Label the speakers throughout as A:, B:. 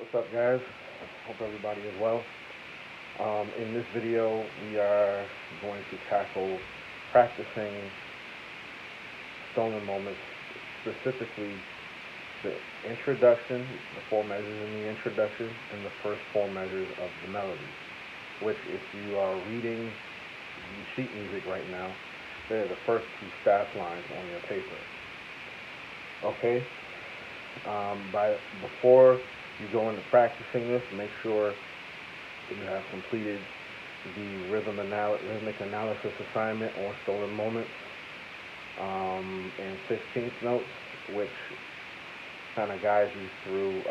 A: What's up, guys? Hope everybody is well. In this video, we are going to tackle practicing stolen moments, specifically the introduction, the four measures in the introduction, and the first four measures of the melody, which if you are reading the sheet music right now, they're the first two staff lines on your paper. Okay? Before you go into practicing this, make sure you have completed the rhythmic analysis assignment on stolen moments and 16th notes, which kind of guides you through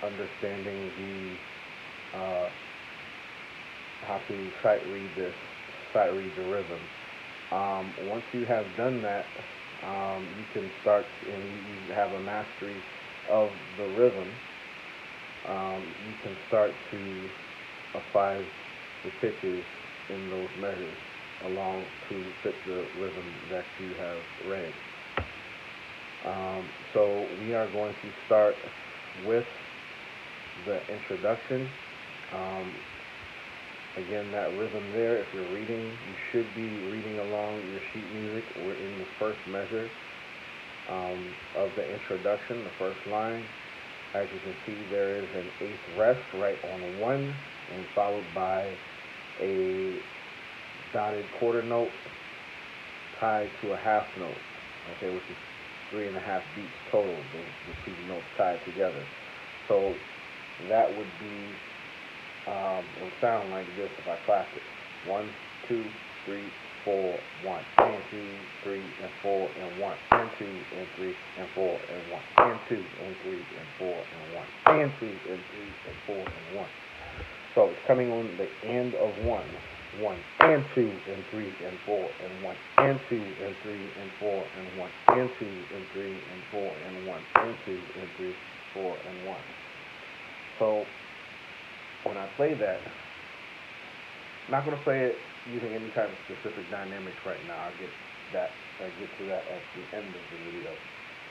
A: understanding how to sight read the rhythm. Once you have done that, you can start, and you have a mastery of the rhythm. You can start to apply the pitches in those measures along to fit the rhythm that you have read. So we are going to start with the introduction. Again, that rhythm there, if you're reading, you should be reading along your sheet music. We're in the first measure of the introduction, the first line. As you can see, there is an eighth rest right on one, and followed by a dotted quarter note tied to a half note, okay, which is 3.5 beats total, the two notes tied together. So that would be, it would sound like this if I clap it. 1, 2, 3, 4, 1, and 2, 3, and 4, and 1, and 2, and 3, and 4, and 1, and 2, and 3, and 4, and 1, and 2, and 3, and 4, and 1. So it's coming on the end of 1, 1, and 2, and 3, and 4, and 1, and 2, and 3, and 4, and 1, and 2, and 3, and 4, and 1, and 2, and 3, 4, and 1. So when I play that, I'm not going to play it using any type of specific dynamics right now. I'll get to that at the end of the video.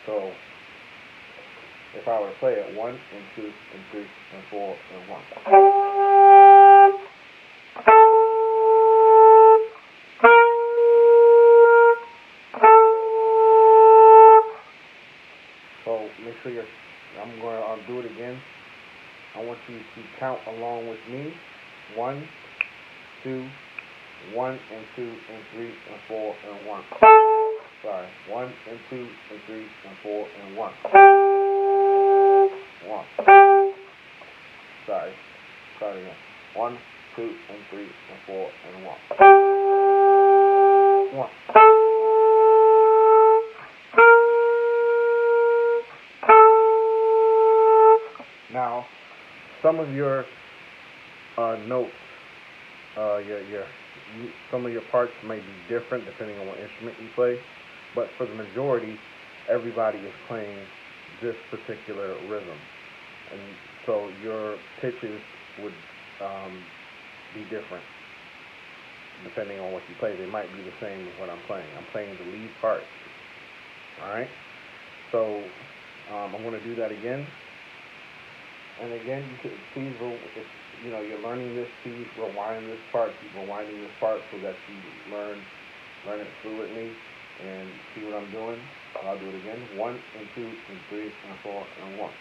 A: So if I were to play it 1, and 2, and 3, and 4, and 1. So make sure I'm going to do it again. I want you to count along with me. 1, 2, 1, and 2, and 3, and 4, and 1. Sorry. 1, and 2, and 3, and 4, and 1. 1. Sorry. Start again. 1, 2, and 3, and 4, and 1. 1. Now, some of your notes, some of your parts may be different depending on what instrument you play, but for the majority, everybody is playing this particular rhythm, and so your pitches would be different depending on what you play. They might be the same as what I'm playing. I'm playing the lead part. All right, so I'm going to do that again. And again, you could please, if you're learning this, please rewind this part. Keep rewinding this part so that you learn it fluently and see what I'm doing. I'll do it again. 1, and 2, and 3, and 4, and 1.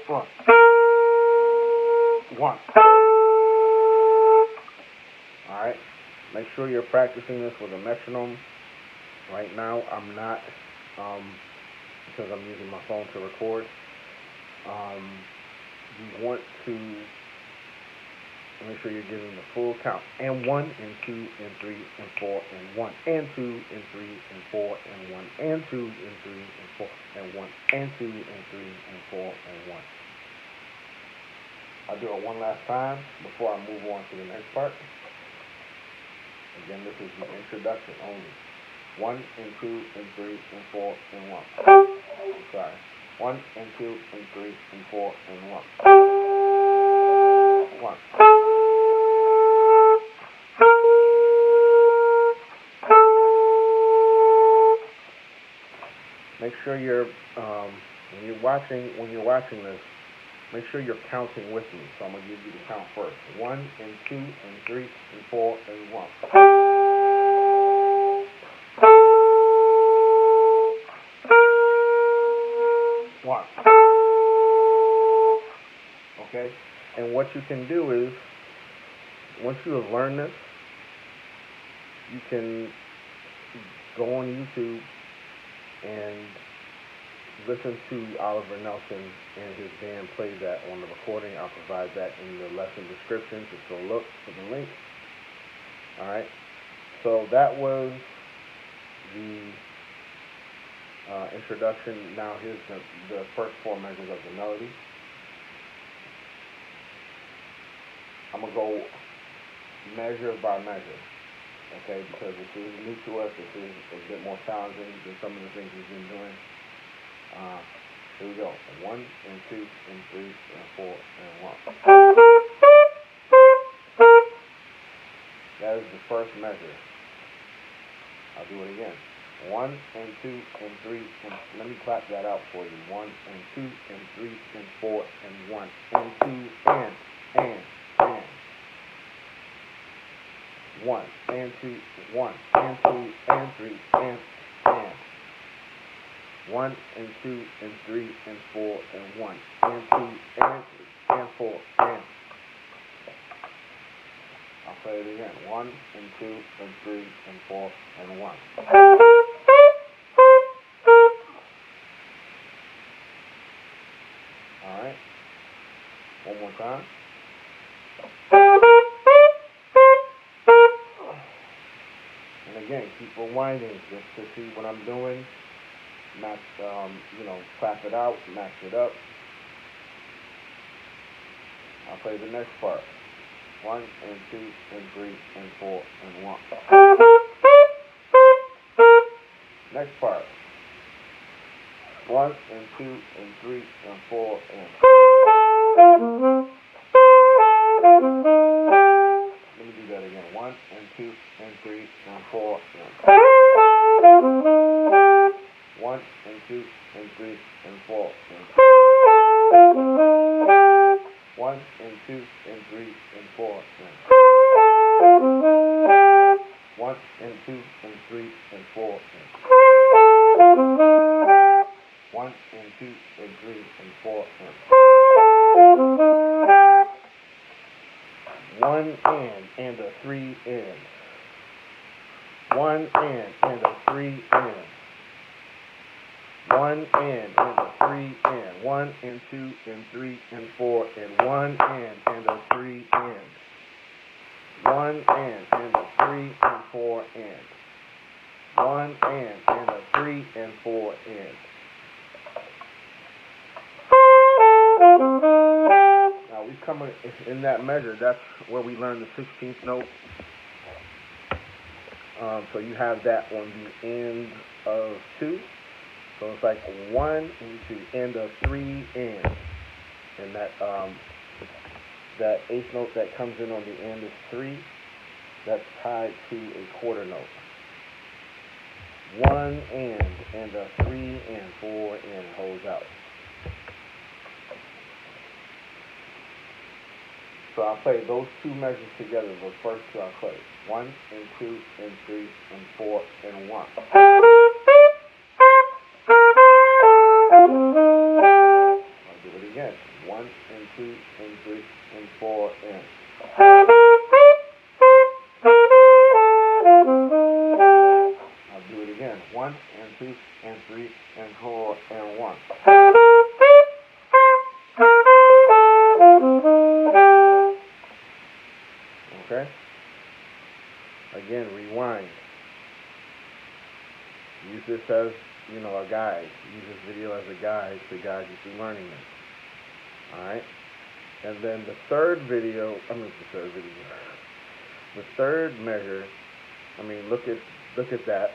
A: 1. 1. All right. Make sure you're practicing this with a metronome. Right now, I'm not. Because I'm using my phone to record. You want to make sure you're getting the full count. And 1, and 2, and 3, and 4, and 1, and 2, and 3, and 4, and 1, and 2, and 3, and 4, and 1, and 2, and 3, and 4, and 1. I'll do it one last time before I move on to the next part. Again, this is the introduction only. 1, and 2, and 3, and 4, and 1. Sorry. 1, and 2, and 3, and 4, and 1. 1. make sure you're when you're watching this, make sure you're counting with me. So I'm gonna give you the count first. 1 and 2 and 3 and 4 and 1. 1. Okay? And what you can do is, once you have learned this, you can go on YouTube and listen to Oliver Nelson and his band play that on the recording. I'll provide that in the lesson description, just go look for the link. Alright, so that was the introduction. Now here's the first 4 measures of the melody. I'm going to go measure by measure, okay, because this is new to us. This is a bit more challenging than some of the things we've been doing. Here we go. 1 and 2 and 3 and 4 and 1. That is the first measure. I'll do it again. 1 and 2 and 3 and let me clap that out for you. 1 and 2 and 3 and 4 and 1 and 2 and 1 and 2, 1 and 2 and 3 and 1 and 2 and 3 and 4 and 1 and 2 and 3 and 4 and. I'll play it again. 1 and 2 and 3 and 4 and 1. All right. One more time. And again, keep rewinding just to see what I'm doing. Match, clap it out, match it up. I'll play the next part. 1 and 2 and 3 and 4 and 1. Next part. 1 and 2 and 3 and 4 and. Let me do that again. 1 and 2 and 3 and 4 and. 1 and 2 and 3 and 4 and. 1 and 2 and 3 and 4 and. 1 and 2 and 3 and 4 and. 1 and 2 and 3 and 4 and. 1 and a 3 and. 1 and a 3 and. 1 and a 3 and. 1 and 2 and 3 and 4 and. 1 and a 3 and. 1 and a 3 and 4 and. 1 and a 3 and 4 and. Now we come in that measure. That's where we learn the 16th note. So you have that on the end of 2. So it's like 1 and 2 and a 3 and that 8th note that comes in on the end is 3. That's tied to a quarter note. 1 and a 3 and 4 and holds out. So I'll play those 2 measures together. The first 2 I'll play. 1 and 2 and 3 and 4 and 1. I'll do it again. 1 and 2 and 3 and 4 and. I'll do it again. 1 and 2 and 3 and 4 and 1. Okay? Again, rewind. Use this as, a guide. Use this video as a guide to guide you through learning this. Alright? And then the third measure, look at that.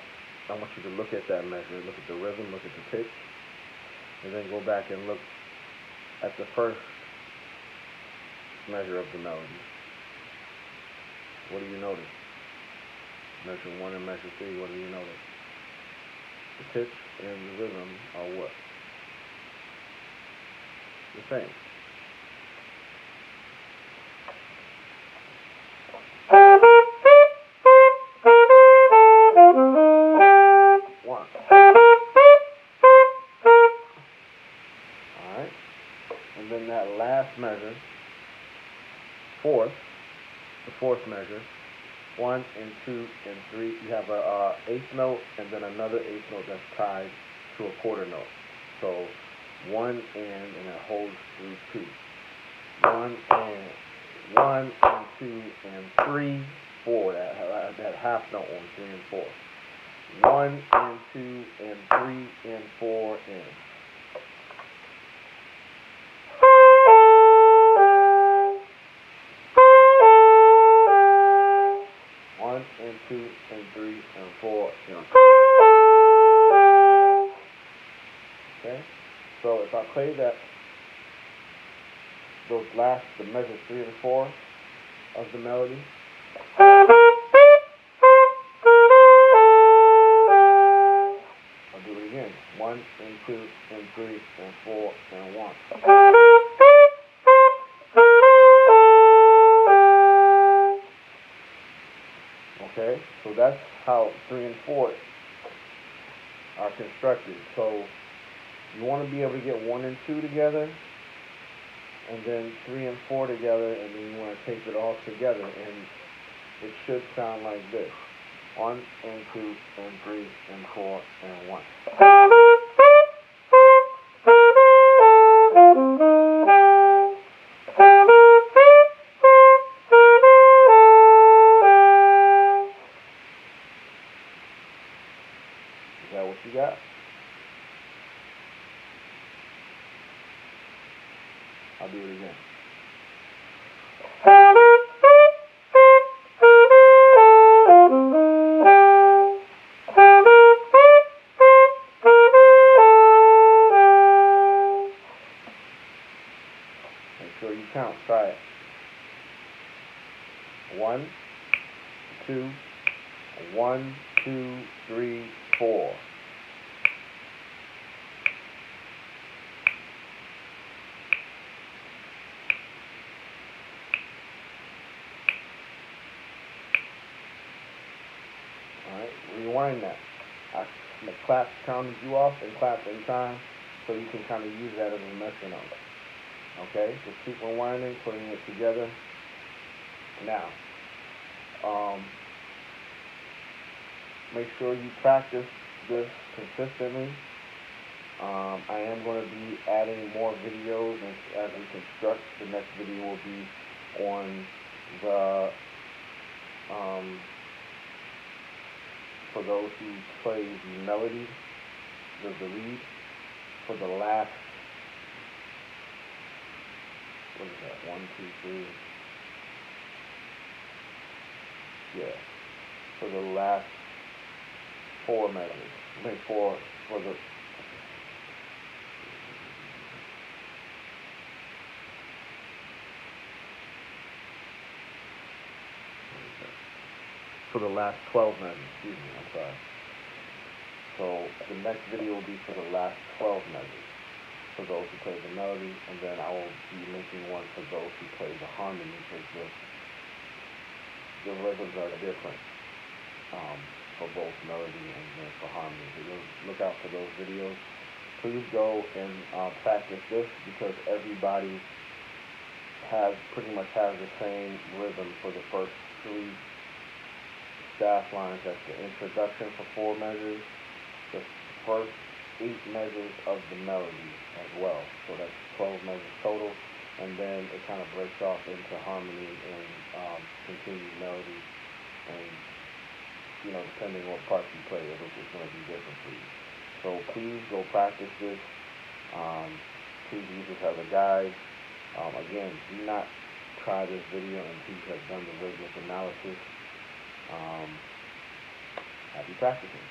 A: I want you to look at that measure. Look at the rhythm, look at the pitch. And then go back and look at the first measure of the melody. What do you notice? Measure 1 and measure 3, what do you notice? The pitch. and the rhythm are what? The same. One. Alright. And then that last measure, fourth, the fourth measure, 1 and 2 and 3, you have a eighth note and then another eighth note that's tied to a quarter note. So 1 and that holds through 2. 1 and 2 and 3, 4. That half note on 3 and 4. 1 and 2 and 3 and 4 and. And 2 and 3 and 4 and. Okay, so if I play that, the measures 3 and 4 of the melody. I'll do it again. 1 and 2 and 3 and 4 and 1. Okay, so that's how 3 and 4 are constructed. So you want to be able to get 1 and 2 together, and then 3 and 4 together, and then you want to tape it all together, and it should sound like this: 1 and 2 and 3 and 4 and 1. Is that what you got? I'll do it again. Make sure you count. Try it. 1, 2, 1, 2, 3, 4. Alright, rewind that. The clap counted you off and clap in time, so you can kind of use that as a metronome. Okay, just keep rewinding, putting it together. Now, make sure you practice this consistently. I am going to be adding more videos as we construct. The next video will be on the for those who play the melody, the lead, for the last, what is that, 1, 2, 3, yeah, for the last 4 melodies, I mean 4, for the, for the last 12 melodies, excuse me, I'm sorry. So the next video will be for the last 12 melodies, for those who play the melody, and then I will be making one for those who play the harmony, because the rhythms are different for both melody and then for harmony. So look out for those videos. Please go and practice this, because everybody pretty much has the same rhythm for the first 3 staff lines. That's the introduction for 4 measures, the first 8 measures of the melody as well. So that's 12 measures total, and then it kind of breaks off into harmony and continued melody, and depending on what parts you play, it's going to be different for you. So please go practice this. Please use this as a guide. Again, do not try this video until you have done the rhythmic analysis. Happy practicing.